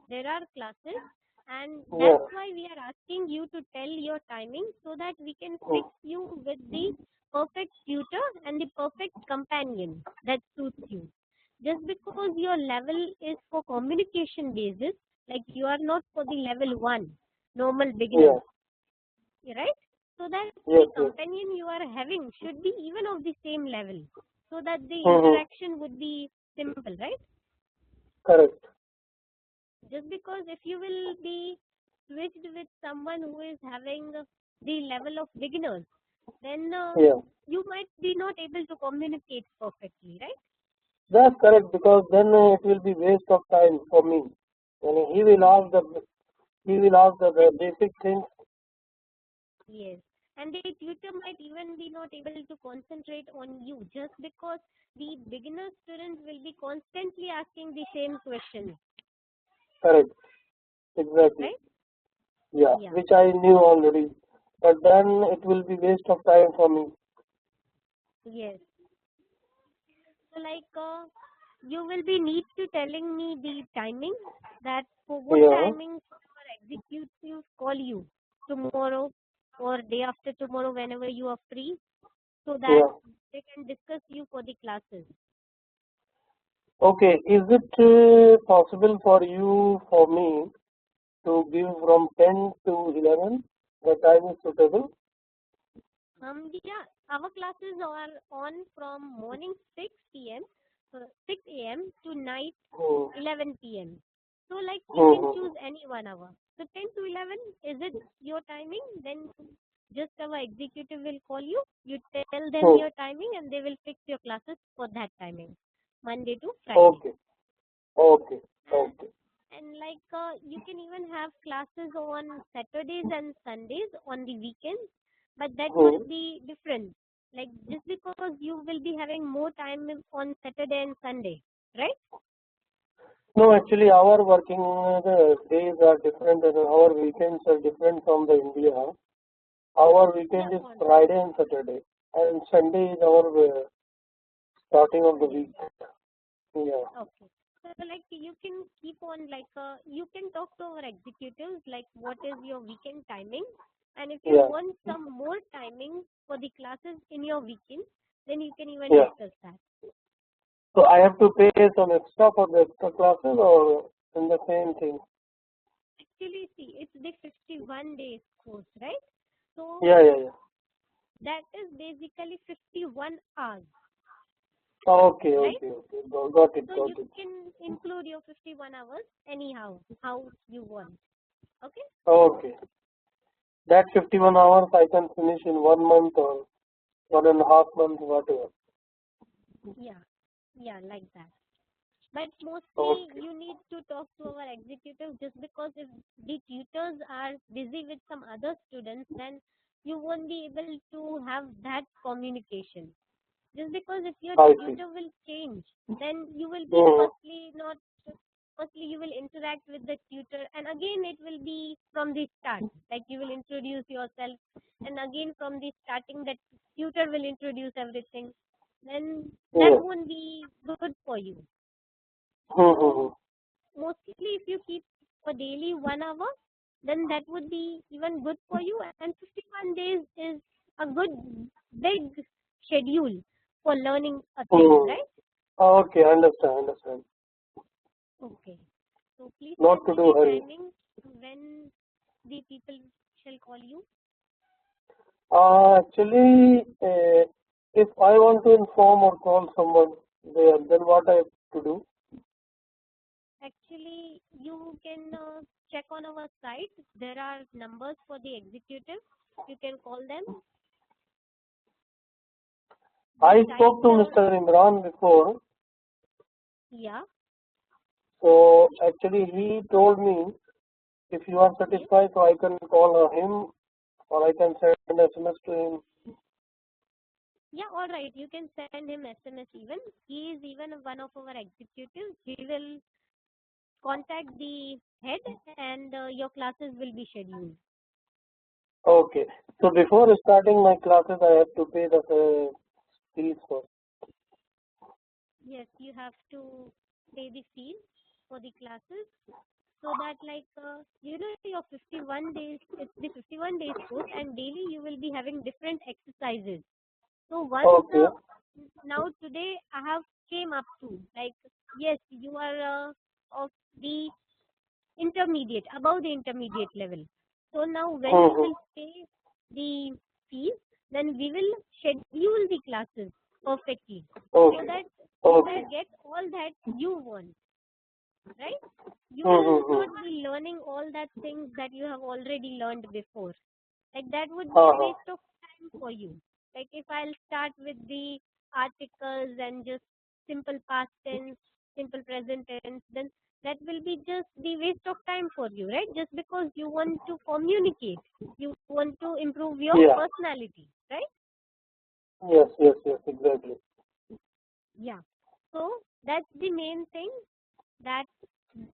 There are classes, and Yeah. that's why we are asking you to tell your timing so that we can Hmm. fix you with the perfect tutor and the perfect companion that suits you. Just because your level is for communication basis, like you are not for the level 1 normal Yeah. beginners, right? So that Yes. the companion you are having should be even of the same level, so that the Hmm. interaction would be simple, right? Correct. Just because if you will be switched with someone who is having the level of beginners, then Yeah. you might be not able to communicate perfectly, right? That's correct because then it will be waste of time for me. And he will ask the And basic things. yes, and the tutor might even be not able to concentrate on you just because the beginner student will be constantly asking the same question, Correct. Exactly. right? Yeah. Yeah. Which I knew already. But then it will be waste of time for me. Yes. So like you will be need to telling me the timing that for what Yeah. timing our executives call you tomorrow or day after tomorrow whenever you are free so that Yeah. they can discuss you for the classes. Okay. Is it possible for me to give from 10 to 11? The time is suitable. Yeah, our classes are on from morning 6 p.m. 6 a.m. to night Hmm. 11 p.m. So like you can Hmm. choose any 1 hour. So 10 to 11, is it your timing? Then just our executive will call you. You tell them Hmm. your timing and they will fix your classes for that timing, Monday to Friday. Okay. Okay. And, Okay. and like you can even have classes on Saturdays and Sundays on the weekends, but that Hmm. would be different. Like just because you will be having more time on Saturday and Sunday, right? No, actually, our working days are different and our weekends are different from the India. Our Yeah, weekend is on. Friday and Saturday, and Sunday is our starting of the Sunday. week. Yeah, Okay. So like you can keep on like you can talk to our executives like what is your weekend timing, and if you yeah, want some more timing for the classes in your weekend, then you can even yeah. discuss that. So I have to pay some extra for the extra classes or in the same thing? Actually, see, it's the 51 days course, right? So Yeah. that is basically 51 hours, Okay, right? okay, okay. Got it, So got you it. can include your 51 hours anyhow, how you want. Okay? Okay. That 51 hours I can finish in 1 month or 1.5 months, whatever. Yeah. Yeah, like that. But mostly Okay. you need to talk to our executive just because if the tutors are busy with some other students, then you won't be able to have that communication. Just because if your I see. tutor will change, then you will be Hmm. firstly you will interact with the tutor, and again it will be from the start. Like you will introduce yourself, and again from the starting that tutor will introduce everything. Then that Yeah. won't be good for you. Hmm. So mostly if you keep for daily 1 hour, then that would be even good for you. And 51 days is a good big schedule for learning a thing, Hmm. right? Okay, understand. Okay. So please Not tell to me do the hurry. timing when the people shall call you. Actually, if I want to inform or call someone there, then what I have to do? Actually, you can check on our site. There are numbers for the executive. You can call them. I Site, spoke to Mr. Imran before, yeah. so actually he told me if you are satisfied, so I can call him or I can send an SMS to him. Yeah, all right. You can send him SMS even. He is even one of our executives. He will contact the head and your classes will be scheduled. Okay. So before starting my classes, I have to pay the fees first. Yes, you have to pay the fees for the classes so that your 51 days, it's the 51 days course and daily you will be having different exercises. So once Okay. now today I have came up to like yes you are of the intermediate above the intermediate level. So now when you will pay the fees, then we will schedule the classes perfectly so Okay. that you Okay. will get all that you want, right? You will not be learning all that things that you have already learned before. Like that would be a waste of time for you. Like if I'll start with the articles and just simple past tense, simple present tense, then that will be just the waste of time for you, right? Just because you want to communicate, you want to improve your Yeah. personality, right? Yes, yes, yes, exactly. Yeah. So that's the main thing, that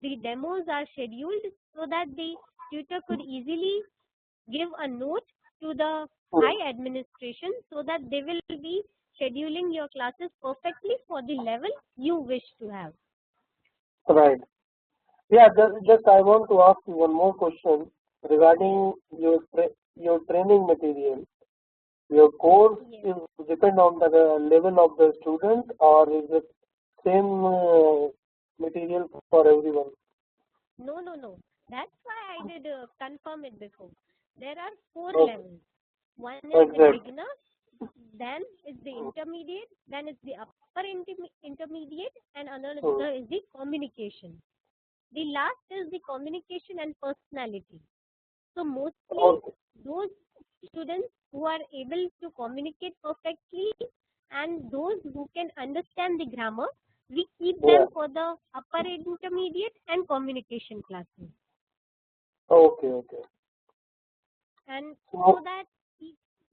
the demos are scheduled so that the tutor could easily give a note to the high administration so that they will be scheduling your classes perfectly for the level you wish to have. Right. Yeah, just I want to ask you one more question regarding your training material. Your course Yes. is depend on the level of the student, or is it same material for everyone? No, no, no. That's why I did confirm it before. There are four Okay. levels. One is the Exactly. beginner, then is the intermediate, then is the upper intermediate, and another is the communication. The last is the communication and personality. So mostly Okay. those students who are able to communicate perfectly and those who can understand the grammar, we keep Yeah. them for the upper intermediate and communication classes. Okay. Okay. And so So, that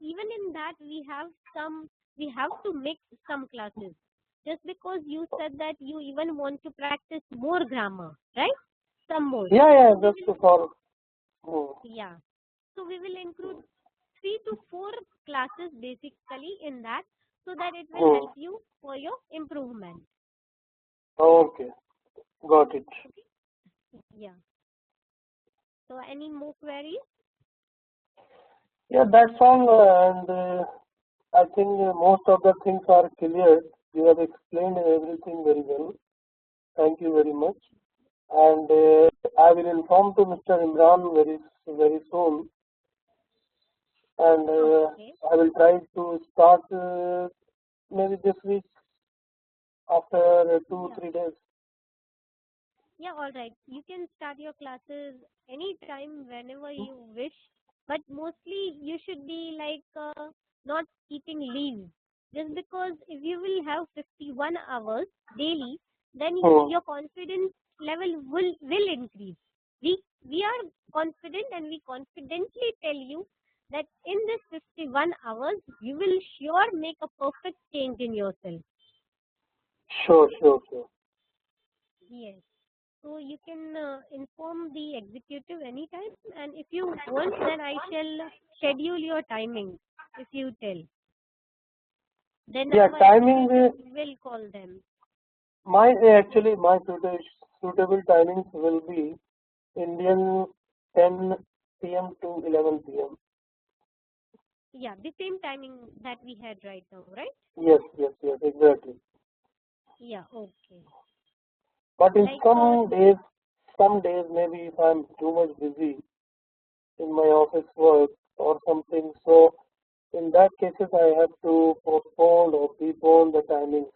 even in that we have to mix some classes. Just because you said that you even want to practice more grammar, right? Some more. yeah, yeah, So we just will, for. yeah. So we will include 3 to 4 classes basically in that so that it will help you for your improvement. Okay, got it. Okay? Yeah. So any more queries? Yeah, that's all, and I think most of the things are clear. You have explained everything very well. Thank you very much. And I will inform to Mr. Imran very soon, and Okay. I will try to start maybe this week after two Yeah. 3 days. Yeah, all right. You can start your classes anytime, whenever you wish. But mostly you should be not keeping leave. Just because if you will have 51 hours daily, then your confidence level will increase. We are confident and we confidently tell you that in this 51 hours, you will sure make a perfect change in yourself. Sure, sure, sure. Yes. So you can inform the executive anytime, and if you want, then I shall schedule your timing if you tell. Then Yeah, our timing. executive will call them. Actually my suitable timings will be Indian 10 p.m. to 11 p.m. Yeah, the same timing that we had right now, right? Yes, yes, yes, exactly. Yeah, okay. But in Like, some days maybe if I'm too much busy in my office work or something, so in that cases I have to postpone or prepone the timings.